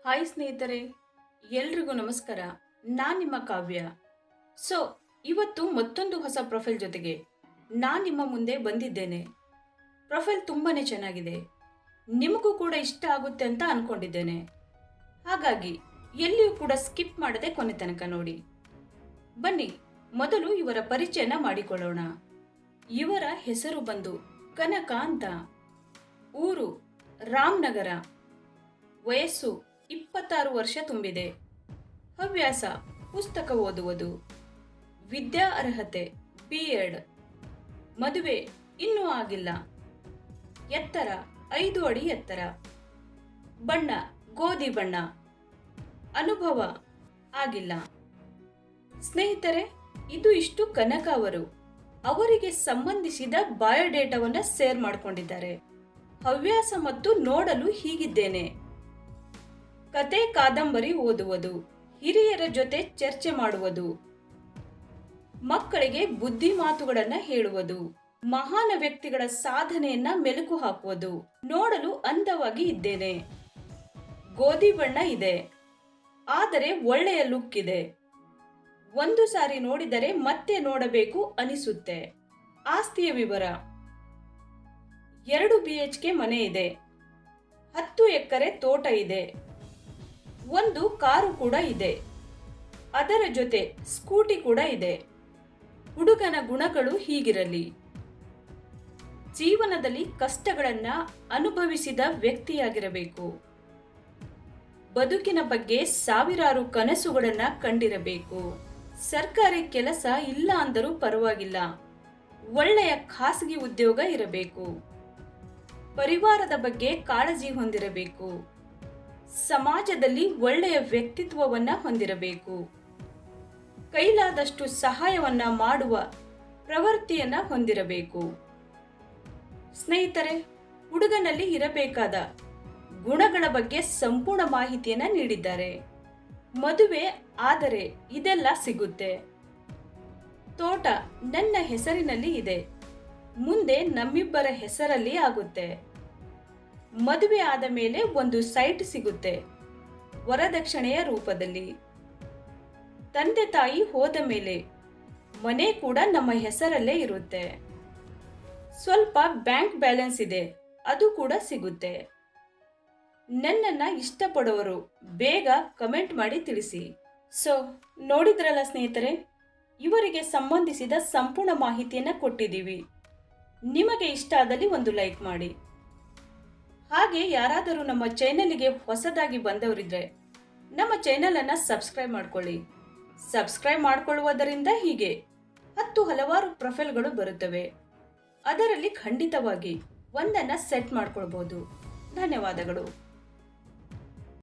Hi ಸ್ನೇಹಿತರೆ, ಎಲ್ರಿಗೂ ನಮಸ್ಕಾರ. ನಾನು ನಿಮ್ಮ ಕಾವ್ಯ. ಸೊ ಇವತ್ತು ಮತ್ತೊಂದು ಹೊಸ ಪ್ರೊಫೈಲ್ ಜೊತೆಗೆ ನಾನು ನಿಮ್ಮ ಮುಂದೆ ಬಂದಿದ್ದೇನೆ. ಪ್ರೊಫೈಲ್ ತುಂಬಾನೇ ಚೆನ್ನಾಗಿದೆ, ನಿಮಗೂ ಕೂಡ ಇಷ್ಟ ಆಗುತ್ತೆ ಅಂತ ಅನ್ಕೊಂಡಿದ್ದೇನೆ. ಹಾಗಾಗಿ ಎಲ್ಲಿಯೂ ಕೂಡ ಸ್ಕಿಪ್ ಮಾಡದೆ ಕೊನೆ ತನಕ ನೋಡಿ. ಬನ್ನಿ ಮೊದಲು ಇವರ ಪರಿಚಯನ ಮಾಡಿಕೊಳ್ಳೋಣ. ಇವರ ಹೆಸರು ಬಂದು ಕನಕ ಅಂತ. ಊರು ರಾಮನಗರ. ವಯಸ್ಸು 26 ವರ್ಷ ತುಂಬಿದೆ. ಹವ್ಯಾಸ ಪುಸ್ತಕ ಓದುವುದು. ವಿದ್ಯಾ ಅರ್ಹತೆ B.Ed. ಮದುವೆ ಇನ್ನೂ ಆಗಿಲ್ಲ. ಎತ್ತರ 5 ಅಡಿ ಎತ್ತರ. ಬಣ್ಣ ಗೋಧಿ ಬಣ್ಣ. ಅನುಭವ ಆಗಿಲ್ಲ. ಸ್ನೇಹಿತರೆ, ಇದು ಇಷ್ಟು ಕನಕ ಅವರು. ಅವರಿಗೆ ಸಂಬಂಧಿಸಿದ ಬಯೋಡೇಟಾವನ್ನ ಶೇರ್ ಮಾಡಿಕೊಂಡಿದ್ದಾರೆ. ಹವ್ಯಾಸ ಮತ್ತು ನೋಡಲು ಹೀಗಿದ್ದೇನೆ. ಕತೆ ಕಾದಂಬರಿ ಓದುವುದು, ಹಿರಿಯರ ಜೊತೆ ಚರ್ಚೆ ಮಾಡುವುದು, ಮಕ್ಕಳಿಗೆ ಬುದ್ಧಿ ಮಾತುಗಳನ್ನ ಹೇಳುವುದು, ಮಹಾನ್ ವ್ಯಕ್ತಿಗಳ ಸಾಧನೆಯನ್ನ ಮೆಲುಕು ಹಾಕುವುದು. ನೋಡಲು ಅಂದವಾಗಿ ಇದ್ದೇನೆ. ಗೋಧಿ ಬಣ್ಣ ಇದೆ, ಆದರೆ ಒಳ್ಳೆಯ ಲುಕ್ ಇದೆ. ಒಂದು ಸಾರಿ ನೋಡಿದರೆ ಮತ್ತೆ ನೋಡಬೇಕು ಅನಿಸುತ್ತೆ. ಆಸ್ತಿಯ ವಿವರ: 2 BHK ಮನೆ ಇದೆ, 10 ಎಕರೆ ತೋಟ ಇದೆ, 1 ಕಾರು ಕೂಡ ಇದೆ, ಅದರ ಜೊತೆ ಸ್ಕೂಟಿ ಕೂಡ ಇದೆ. ಹುಡುಗನ ಗುಣಗಳು ಹೀಗಿರಲಿ: ಜೀವನದಲ್ಲಿ ಕಷ್ಟಗಳನ್ನ ಅನುಭವಿಸಿದ ವ್ಯಕ್ತಿಯಾಗಿರಬೇಕು. ಬದುಕಿನ ಬಗ್ಗೆ ಸಾವಿರಾರು ಕನಸುಗಳನ್ನ ಕಂಡಿರಬೇಕು. ಸರ್ಕಾರಿ ಕೆಲಸ ಇಲ್ಲ ಅಂದರೂ ಪರವಾಗಿಲ್ಲ, ಒಳ್ಳೆಯ ಖಾಸಗಿ ಉದ್ಯೋಗ ಇರಬೇಕು. ಪರಿವಾರದ ಬಗ್ಗೆ ಕಾಳಜಿ ಹೊಂದಿರಬೇಕು. ಸಮಾಜದಲ್ಲಿ ಒಳ್ಳೆಯ ವ್ಯಕ್ತಿತ್ವವನ್ನ ಹೊಂದಿರಬೇಕು. ಕೈಲಾದಷ್ಟು ಸಹಾಯವನ್ನ ಮಾಡುವ ಪ್ರವೃತ್ತಿಯನ್ನ ಹೊಂದಿರಬೇಕು. ಸ್ನೇಹಿತರೆ, ಹುಡುಗನಲ್ಲಿ ಇರಬೇಕಾದ ಗುಣಗಳ ಬಗ್ಗೆ ಸಂಪೂರ್ಣ ಮಾಹಿತಿಯನ್ನ ನೀಡಿದ್ದಾರೆ. ಮದುವೆ ಆದರೆ ಇದೆಲ್ಲ ಸಿಗುತ್ತೆ. ತೋಟ ನನ್ನ ಹೆಸರಿನಲ್ಲಿ ಇದೆ, ಮುಂದೆ ನಮ್ಮಿಬ್ಬರ ಹೆಸರಲ್ಲಿ ಆಗುತ್ತೆ. ಮದುವೆ ಆದ ಮೇಲೆ ಒಂದು ಸೈಟ್ ಸಿಗುತ್ತೆ, ವರದಕ್ಷಿಣೆಯ ರೂಪದಲ್ಲಿ. ತಂದೆ ತಾಯಿ ಹೋದ ಮೇಲೆ ಮನೆ ಕೂಡ ನಮ್ಮ ಹೆಸರಲ್ಲೇ ಇರುತ್ತೆ. ಸ್ವಲ್ಪ ಬ್ಯಾಂಕ್ ಬ್ಯಾಲೆನ್ಸ್ ಇದೆ, ಅದು ಕೂಡ ಸಿಗುತ್ತೆ. ನನ್ನನ್ನ ಇಷ್ಟಪಡೋರು ಬೇಗ ಕಮೆಂಟ್ ಮಾಡಿ ತಿಳಿಸಿ. ಸೊ ನೋಡಿದ್ರಲ್ಲ ಸ್ನೇಹಿತರೆ, ಇವರಿಗೆ ಸಂಬಂಧಿಸಿದ ಸಂಪೂರ್ಣ ಮಾಹಿತಿಯನ್ನ ಕೊಟ್ಟಿದ್ದೀವಿ. ನಿಮಗೆ ಇಷ್ಟ ಆದಲ್ಲಿ ಒಂದು ಲೈಕ್ ಮಾಡಿ. ಹಾಗೆ ಯಾರಾದರೂ ನಮ್ಮ ಚಾನೆಲ್ಗೆ ಹೊಸದಾಗಿ ಬಂದವರಿದ್ರೆ ನಮ್ಮ ಚಾನೆಲ್ ಅನ್ನ ಸಬ್ಸ್ಕ್ರೈಬ್ ಮಾಡ್ಕೊಳ್ಳಿ. ಸಬ್ಸ್ಕ್ರೈಬ್ ಮಾಡಿಕೊಳ್ಳುವುದರಿಂದ ಹೀಗೆ ಹಲವಾರು ಪ್ರೊಫೈಲ್ಗಳು ಬರುತ್ತವೆ. ಅದರಲ್ಲಿ ಖಂಡಿತವಾಗಿ ಒಂದನ್ನ ಸೆಟ್ ಮಾಡ್ಕೊಳ್ಬಹುದು. ಧನ್ಯವಾದಗಳು.